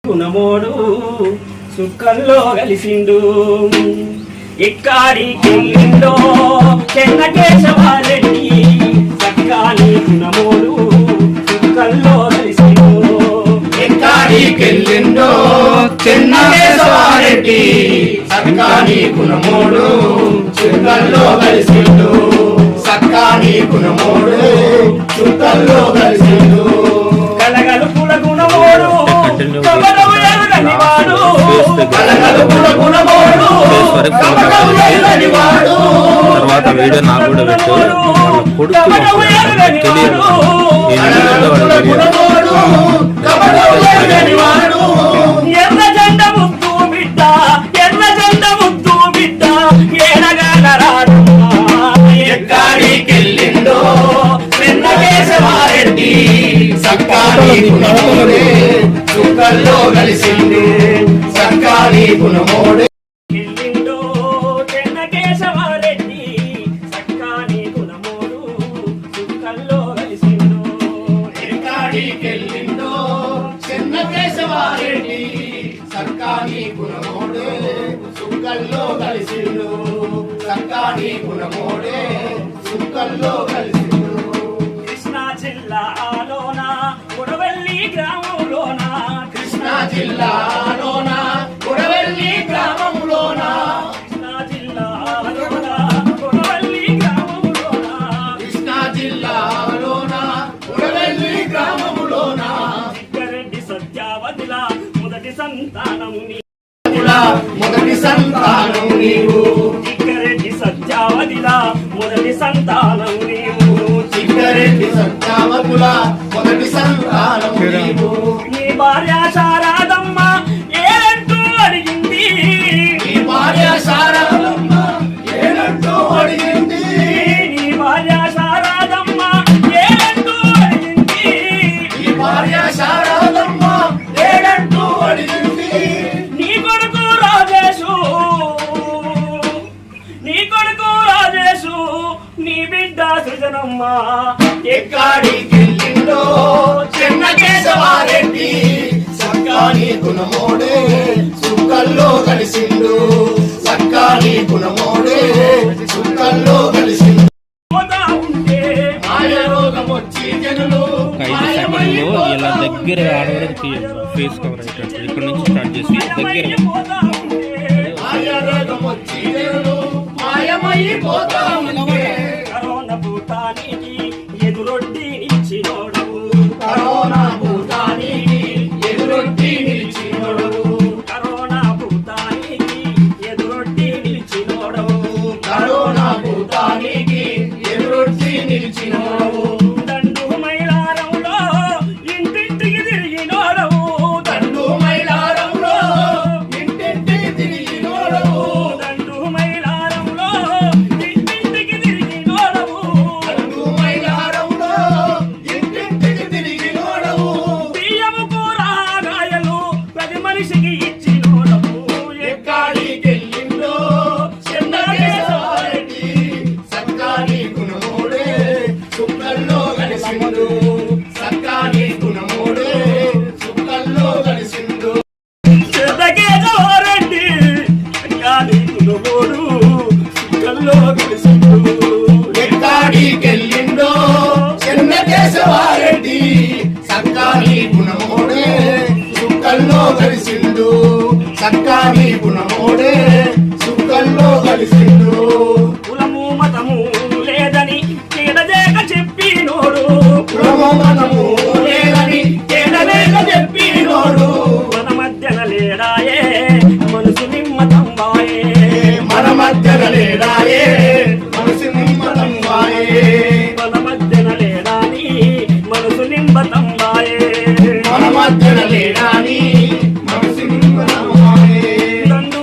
గుణమోడు సుక్కల్లో కలిసిండు ఎక్కడికెళ్ళిండో చెన్నకేశవారెడ్డి సక్కాని గుణమోడు సుక్కల్లో కలిసిండు ఎక్కడికెళ్ళిండో చెన్నకేశవారెడ్డి సక్కాని గుణమోడు సుక్కల్లో కలిసిండు సక్కాని గుణమోడు సుక్కల్లో కలిసిండు కలగలుపుల గుణమోడు తర్వాత వీడియో నాకు కూడా పెట్టు ఎర్ర జెండ ముద్దు బిడ్డ ఎర్ర జెండ ముద్దు బిడ్డ ఏడగానరాడు ఎక్కడికెళ్ళిండో చెన్నకేశవారెడ్డి సక్కాని గుణమోడే సుక్కల్లో కలిసిండు సక్కాని గుణమోడే కెళ్ళిండో చెన్నకేశవారెడ్డి సక్కాని గుణమోడు సుక్కల్లో కలిసిండు ఎక్కడికెళ్ళిండో చెన్నకేశవారెడ్డి సక్కాని గుణమోడే సుక్కల్లో కలిసిండు సక్కాని గుణమోడే సుక్కల్లో కలిసిండు కృష్ణా జిల్లాలోన కొడవెల్లి గ్రామంలోన కృష్ణా జిల్లాలోన కొడవెల్లి గ్రామంలోన కృష్ణా జిల్లాలోన కొడవెల్లి గ్రామంలోన కృష్ణా జిల్లాలోన కొడవెల్లి గ్రామంలోన సిక్కారెడ్డి సత్యావతిల మొదటి సంతానము మొదటి సంతానం నీవు సిక్కారెడ్డి సత్యావతిల మొదటి సంతానము నీవు సిక్కారెడ్డి సత్యావతుల మొదటి సంతానం నీవు నీ భార్య శారదమ్మ ఏలంటూ అడిగింది నీ భార్య శారదమ్మ ఏలంటూ అడిగింది నీ భార్య శారదమ్మ ఏలంటూ అడిగింది నీ భార్య శారదమ్మ ఏలంటూ అడిగింది నీ కొడుకు రాజేశు నీ కొడుకు రాజేశు నీ బిడ్డ సృజనమ్మ ఎక్కడికెళ్ళిండో చెన్నకేశవారెడ్డి సక్కాని గుణమోడే సుక్కల్లో కలిసిండు సక్కాని గుణమోడే సుక్కల్లో కలిసిండు పోతా ఉంటే మాయ రోగం వచ్చి జనులు ఒక 5 సెకండ్లో ఇలా దగ్గర ఆడవరకు తీయాలి ఫేస్ కవర్ అయ్యేటట్టు ఇక్కడ నుంచి స్టార్ట్ చేసి దగ్గర పోతా ఉంటే మాయ రోగం వచ్చి జనులు మాయమైపోతా ఉంటే కరోనా భూతానికి ఎదురొడ్డి నిలిచినోడు కరోనా భూతానికి ఎదురొడ్డి నిలిచినోడు కరోనా భూతానికి ఎదురొడ్డి నిలిచినోడు కరోనా భూతానికి ఎదురొడ్డి నిలిచినోడు దండు మైలారంలో ఇంటింటికి తిరిగినోడవు దండు మైలారంలో ఇంటింటికి తిరిగినోడు దండు మైలారంలో ఇంటింటికి తిరిగినోడవు దండు మైలారంలో ఇంటింటికి తిరిగినోడు బియ్యము కూరగాయలు ప్రతి మనిషికి ఇచ్చినోడవు ఎక్కడికెళ్ళిండో చెన్నకేశవారెడ్డి సక్కాని గుణమోడే సుక్కల్లో కలిసిండు సక్కాని గుణమోడే సుక్కల్లో కలిసిండు చెన్నకేశవారెడ్డి కానీ గుణమోడు సుక్కల్లో కలిసిండు ఎక్కడికెళ్ళిండో చెన్నకేశవారెడ్డి సక్కాని గుణమోడే సుక్కల్లో కలిసిండు సక్కాని గుణమోడే సుక్కల్లో కలిసిండు కులము మతము లేదని కేడదేక చెప్పినోడు కులము మనము లేదని కేడలేక చెప్పినోడు మన మధ్యన లేడాయే మనసు నిమ్మతంబాయే మన మధ్యన లేడాయే మనసు నిమ్మతంబాయే మన మధ్యన లేడాని మనసు నిమ్మతంబాయే మన మధ్యన లేడాని మనసు నిమ్మతంబాయే దండు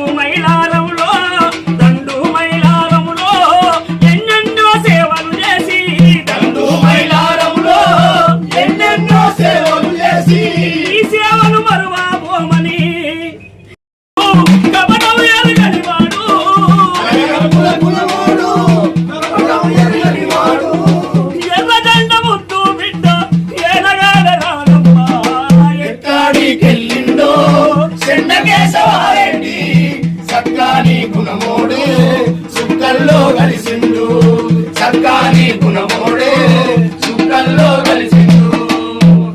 మైలారంలో ఎన్నెన్నో సేవలు చేసి దండు మైలారంలో వారెడ్డి సర్కారీ గుణమోడు సుక్కల్లో కలిసిండు సర్కారీ గుణమోడు సుక్కల్లో కలిసిండు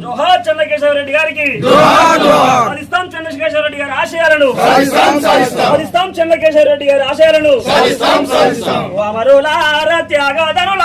జోహార్ చెన్నకేశవరెడ్డి గారికి జోహార్ జోహార్ సాధిస్తాం చెన్నకేశవరెడ్డి గారి ఆశయాలను సాధిస్తాం సాధిస్తాం చెన్నకేశవరెడ్డి గారి ఆశయాలను సాధిస్తాం అమరులార త్యాగధనుల